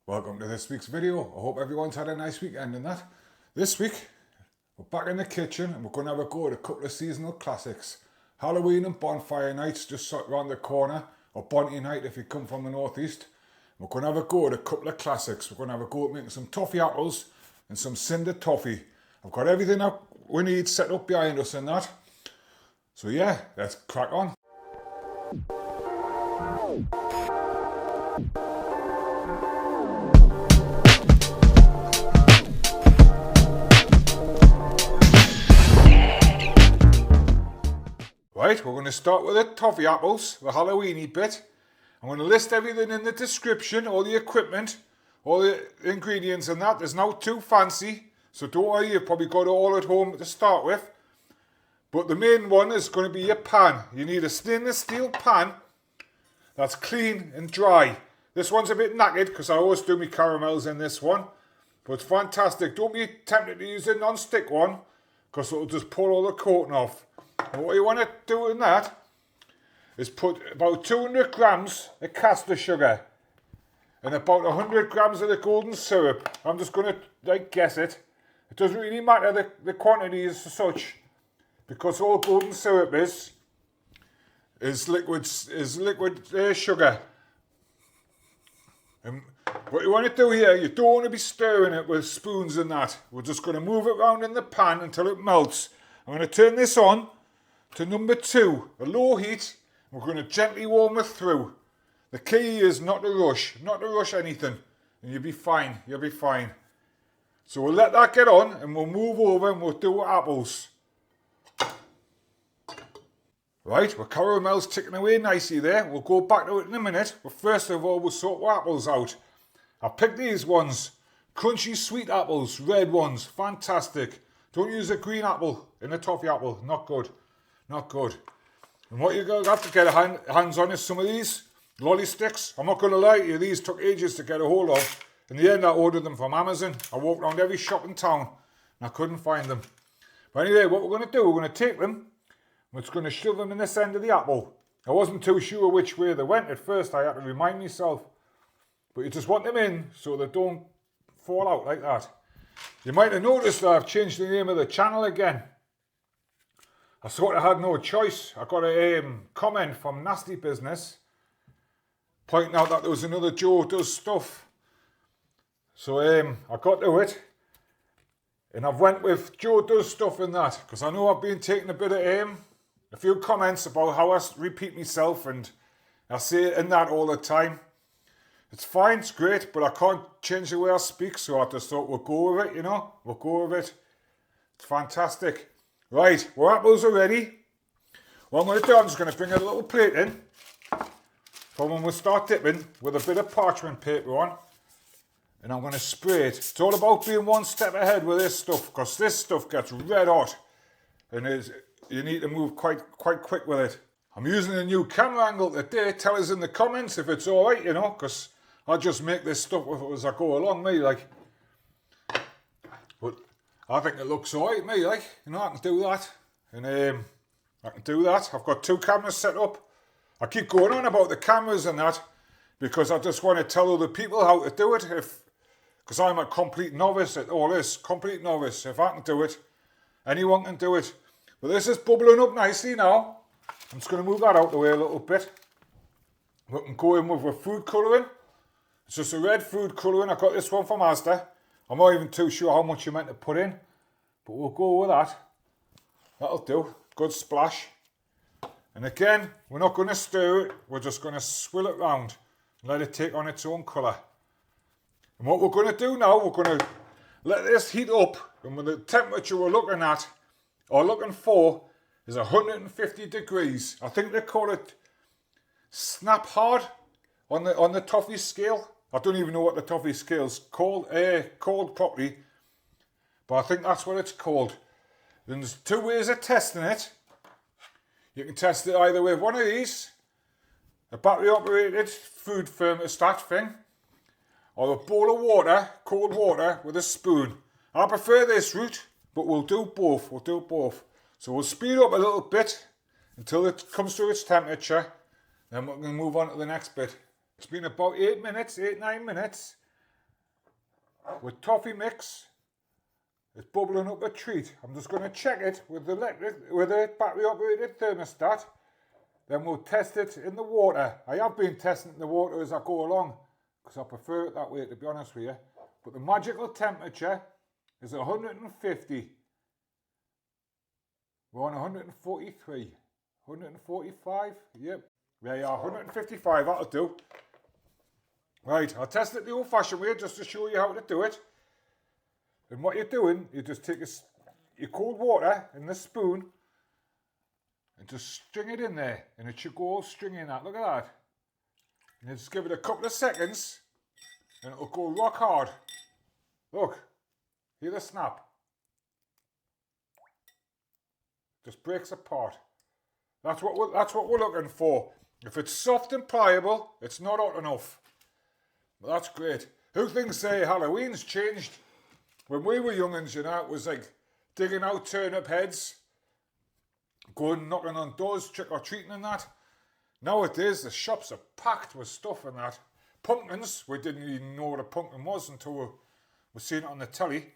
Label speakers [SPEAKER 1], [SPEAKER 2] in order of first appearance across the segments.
[SPEAKER 1] Welcome to this week's video. I hope everyone's had a nice weekend and that. This week, we're back in the kitchen and we're going to have a go at a couple of seasonal classics. Halloween and Bonfire nights just around the corner, or Bonty night if you come from the northeast. We're going to have a go at a couple of classics. We're going to have a go at making some toffee apples and some Cinder toffee. I've got everything we need set up behind us and that. So yeah, let's crack on. Right, we're going to start with the toffee apples, the Halloweeny bit. I'm going to list everything in the description, all the equipment, all the ingredients and that. There's no too fancy, so don't worry, you've probably got it all at home to start with. But the main one is going to be your pan. You need a stainless steel pan that's clean and dry. This one's a bit knackered because I always do my caramels in this one. But it's fantastic. Don't be tempted to use a non-stick one because it'll just pull all the coating off. And what you want to do in that is put about 200 grams of caster sugar and about 100 grams of the golden syrup. I'm just going to guess it. It doesn't really matter the quantity as such, because all golden syrup is liquid sugar. And what you want to do here, you don't want to be stirring it with spoons and that. We're just going to move it around in the pan until it melts. I'm going to turn this on to number 2, a low heat. We're going to gently warm it through. The key is not to rush anything, and you'll be fine, So we'll let that get on and we'll move over and we'll do apples. Right, our caramel's ticking away nicely there. We'll go back to it in a minute, but first of all we'll sort our apples out. I picked these ones, crunchy sweet apples, red ones, fantastic. Don't use a green apple in a toffee apple, not good. And what you're going to have to get hands on is some of these lolly sticks. I'm not going to lie to you, these took ages to get a hold of. In the end I ordered them from Amazon. I walked around every shop in town and I couldn't find them. But anyway, what we're going to do, we're going to take them, we're just going to shove them in this end of the apple. I wasn't too sure which way they went at first, I had to remind myself. But you just want them in so they don't fall out like that. You might have noticed that I've changed the name of the channel again. I sort of had no choice. I got a comment from Nasty Business pointing out that there was another Joe Does Stuff. So I got to it and I've went with Joe Does Stuff in that, because I know I've been taking a bit of a few comments about how I repeat myself and I say it in that all the time. It's fine, it's great, but I can't change the way I speak, so I just thought we'll go with it, we'll go with it. It's fantastic. Right, our apples are ready. What I'm going to do, I'm just going to bring a little plate in for when we start dipping with a bit of parchment paper on. And I'm going to spray it. It's all about being one step ahead with this stuff, because this stuff gets red hot. And you need to move quite quick with it. I'm using a new camera angle today. Tell us in the comments if it's alright, because I just make this stuff as I go along, me, like. But I think it looks alright, me, like. I can do that. And I can do that. I've got 2 cameras set up. I keep going on about the cameras and that because I just want to tell other people how to do it. Because I'm a complete novice at all this. Complete novice. If I can do it, anyone can do it. But this is bubbling up nicely now. I'm just going to move that out the way a little bit. We can go in with a food colouring. It's just a red food colouring. I got this one from Asda. I'm not even too sure how much you're meant to put in, but we'll go with that. That'll do. Good splash. And again, we're not going to stir it. We're just going to swill it round and let it take on its own colour. And what we're going to do now, we're going to let this heat up. And with the temperature we're looking at, or looking for, is 150 degrees. I think they call it snap hard on the toffee scale. I don't even know what the toffee scale's called properly, but I think that's what it's called. Then there's 2 ways of testing it. You can test it either with one of these, a battery operated food thermostat thing, or a bowl of water, cold water, with a spoon. I prefer this route, but we'll do both. So we'll speed up a little bit until it comes to its temperature, then we can move on to the next bit. It's been about 8 minutes, 8-9 minutes, with toffee mix. It's bubbling up a treat. I'm just going to check it with the battery operated thermostat. Then we'll test it in the water. I have been testing it in the water as I go along because I prefer it that way, to be honest with you. But the magical temperature is 150. We're on 143. 145? Yep. There you are, 155, that'll do. Right, I'll test it the old-fashioned way just to show you how to do it. And what you're doing, you just take your cold water in the spoon and just string it in there. And it should go all stringy in that. Look at that. And you just give it a couple of seconds and it'll go rock hard. Look, hear the snap. Just breaks apart. That's what we're looking for. If it's soft and pliable, it's not hot enough. But that's great. Who thinks Halloween's changed? When we were youngins, you know, it was like digging out turnip heads, going knocking on doors, trick-or-treating and that. Nowadays, the shops are packed with stuff and that. Pumpkins, we didn't even know what a pumpkin was until we seen it on the telly.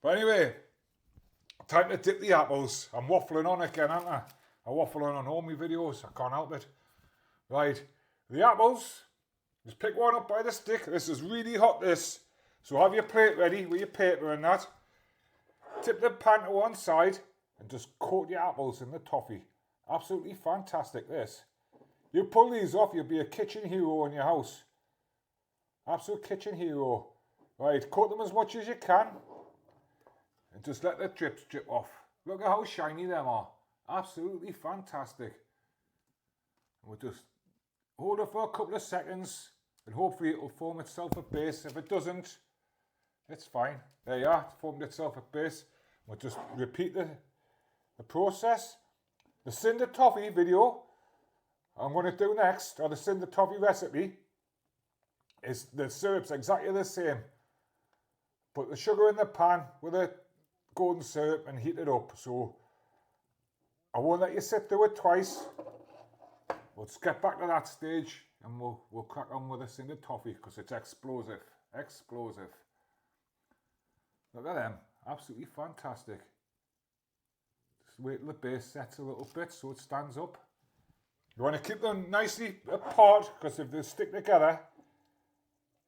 [SPEAKER 1] But anyway, time to dip the apples. I'm waffling on again, aren't I? I waffle on all my videos, I can't help it. Right, the apples, just pick one up by the stick. This is really hot, this. So have your plate ready with your paper and that. Tip the pan to one side and just coat your apples in the toffee. Absolutely fantastic, this. You pull these off, you'll be a kitchen hero in your house. Absolute kitchen hero. Right, coat them as much as you can. And just let the drips drip off. Look at how shiny them are. Absolutely fantastic. And we'll just hold it for a couple of seconds and hopefully it will form itself a base. If it doesn't, it's fine. There you are, it's formed itself a base. We'll just repeat the process. The Cinder Toffee video I'm going to do next, or the Cinder Toffee recipe, is the syrup's exactly the same. Put the sugar in the pan with the golden syrup and heat it up. So I won't let you sit through it twice. We'll just get back to that stage and we'll crack on with the Cinder Toffee because it's explosive. Explosive. Look at them. Absolutely fantastic. Just wait till the base sets a little bit so it stands up. You want to keep them nicely apart because if they stick together,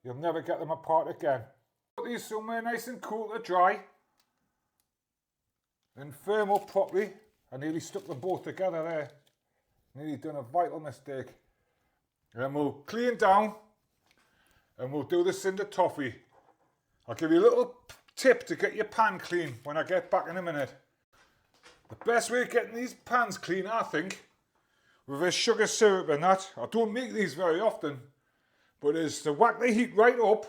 [SPEAKER 1] you'll never get them apart again. Put these somewhere nice and cool to dry and firm up properly. I nearly stuck them both together there. Nearly done a vital mistake. And then we'll clean down and we'll do the Cinder Toffee. I'll give you a little tip to get your pan clean when I get back in a minute. The best way of getting these pans clean, I think, with a sugar syrup and that, I don't make these very often, but is to whack the heat right up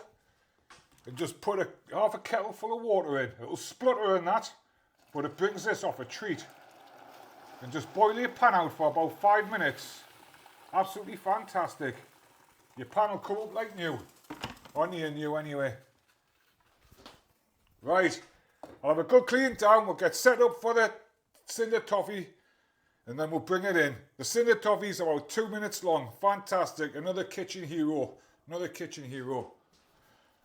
[SPEAKER 1] and just put half a kettle full of water in. It'll splutter in that, but it brings this off a treat. And just boil your pan out for about 5 minutes. Absolutely fantastic. Your pan will come up like new. Or near new anyway. Right, I'll have a good clean down. We'll get set up for the Cinder Toffee and then we'll bring it in. The Cinder Toffee is about 2 minutes long. Fantastic. Another kitchen hero. Another kitchen hero.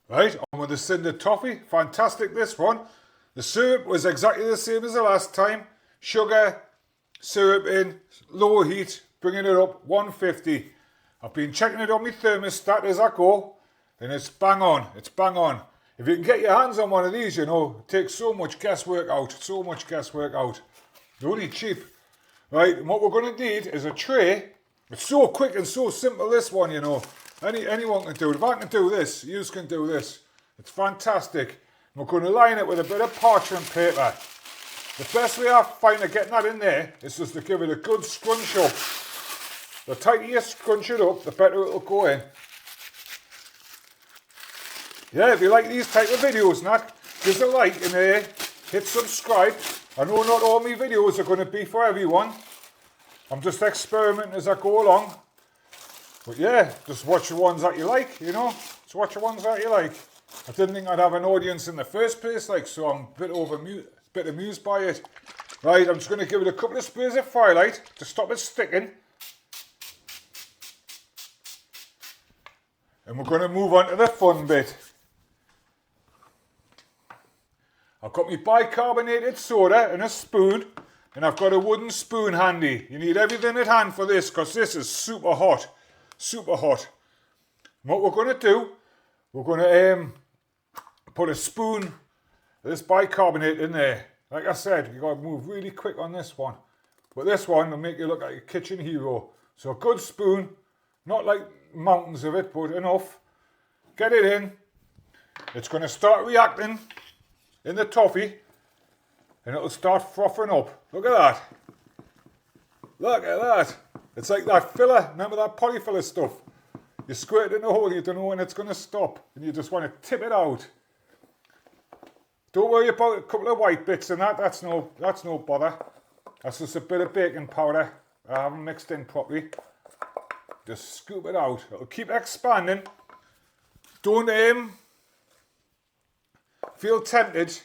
[SPEAKER 1] Right, on with the Cinder Toffee. Fantastic, this one. The syrup was exactly the same as the last time. Sugar, syrup in, low heat, bringing it up 150. I've been checking it on my thermostat as I go, and it's bang on. It's bang on. If you can get your hands on one of these, you know, it takes so much guesswork out. So much guesswork out. They're only cheap. Right, and what we're going to need is a tray. It's so quick and so simple, this one, you know. Anyone can do it. If I can do this, you can do this. It's fantastic. We're going to line it with a bit of parchment paper. The best way I find of getting that in there is just to give it a good scrunch up. The tighter you scrunch it up, the better it'll go in. Yeah, if you like these type of videos and that, give us a like in there, hit subscribe. I know not all my videos are going to be for everyone. I'm just experimenting as I go along. But yeah, just watch the ones that you like, you know. Just watch the ones that you like. I didn't think I'd have an audience in the first place, like, so I'm a bit amused by it. Right, I'm just going to give it a couple of sprays of Firelight to stop it sticking. And we're going to move on to the fun bit. I've got my bicarbonated soda and a spoon, and I've got a wooden spoon handy. You need everything at hand for this, because this is super hot. Super hot. And what we're going to do, we're going to put a spoon of this bicarbonate in there. Like I said, you've got to move really quick on this one. But this one will make you look like a kitchen hero. So a good spoon, not like mountains of it, but enough. Get it in. It's going to start reacting in the toffee, and it'll start frothing up. Look at that. Look at that. It's like that filler. Remember that polyfiller stuff? You squirt it in the hole, you don't know when it's going to stop, and you just want to tip it out. Don't worry about a couple of white bits and that. That's no bother. That's just a bit of baking powder I haven't mixed in properly. Just scoop it out. It'll keep expanding. Don't feel tempted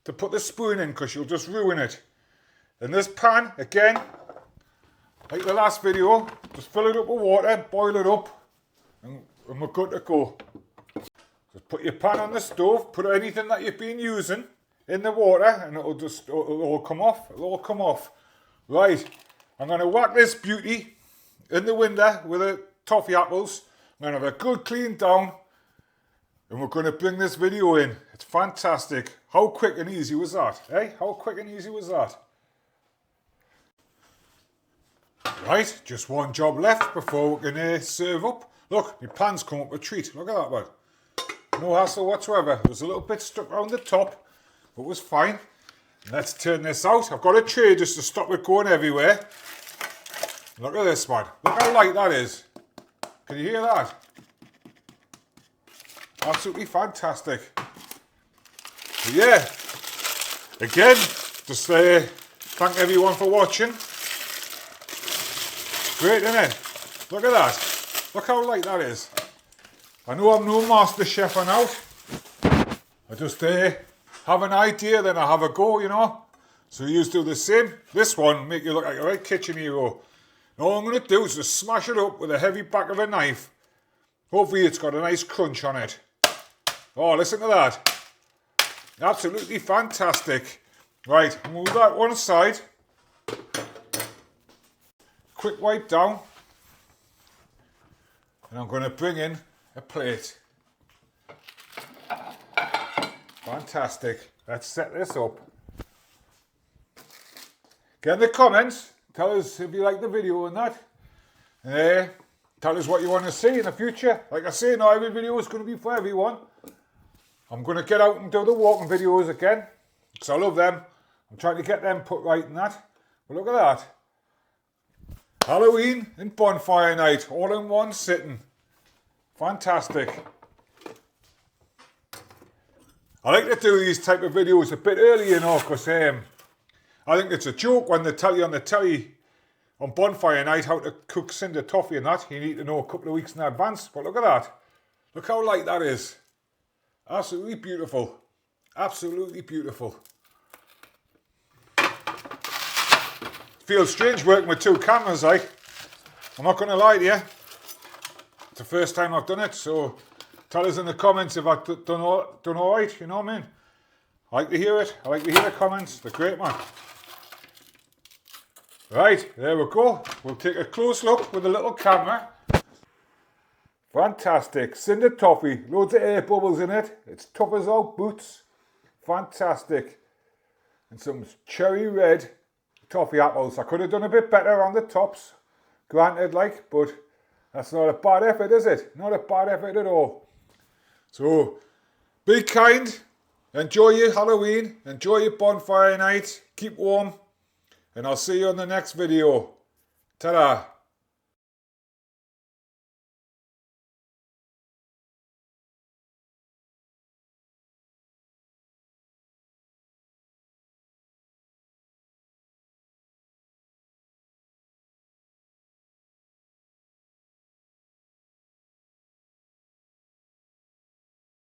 [SPEAKER 1] to put the spoon in, because you'll just ruin it. In this pan, again, like the last video, just fill it up with water, boil it up, and we're good to go. Just put your pan on the stove, put anything that you've been using in the water, and it'll all come off. It'll all come off. Right, I'm going to whack this beauty in the window with the toffee apples. I'm going to have a good clean down, and we're going to bring this video in. It's fantastic. How quick and easy was that? Eh? How quick and easy was that? Right, just one job left before we can serve up. Look, my pan's come up a treat. Look at that one. No hassle whatsoever. There's a little bit stuck around the top, but it was fine. Let's turn this out. I've got a tray just to stop it going everywhere. Look at this one. Look how light that is. Can you hear that? Absolutely fantastic. But yeah, again, just thank everyone for watching. Great, isn't it? Look at that. Look how light that is. I know I'm no master chef or now. I just have an idea, then I have a go, you know. So you do the same. This one make you look like a right kitchen hero. And all I'm going to do is just smash it up with a heavy back of a knife. Hopefully it's got a nice crunch on it. Oh, listen to that. Absolutely fantastic. Right, move that one aside. Quick wipe down. And I'm going to bring in a plate. Fantastic. Let's set this up. Get in the comments. Tell us if you like the video and that. Tell us what you want to see in the future. Like I say, not every video is going to be for everyone. I'm going to get out and do the walking videos again, because I love them. I'm trying to get them put right in that. But look at that. Halloween and Bonfire night, all in one sitting. Fantastic. I like to do these type of videos a bit early, you know, because I think it's a joke when they tell you on the telly on Bonfire night how to cook Cinder toffee and that. You need to know a couple of weeks in advance. But look at that. Look how light that is. Absolutely beautiful. Absolutely beautiful. Feels strange working with two cameras, like. I'm not going to lie to you. It's the first time I've done it, so tell us in the comments if I've done all right, you know what I mean? I like to hear it. I like to hear the comments. They're great, man. Right, there we go. We'll take a close look with a little camera. Fantastic. Cinder toffee. Loads of air bubbles in it. It's tough as all boots. Fantastic. And some cherry red toffee apples. I could have done a bit better on the tops. Granted, like, but that's not a bad effort, is it? Not a bad effort at all. So, be kind. Enjoy your Halloween. Enjoy your bonfire night. Keep warm. And I'll see you on the next video. Ta-da.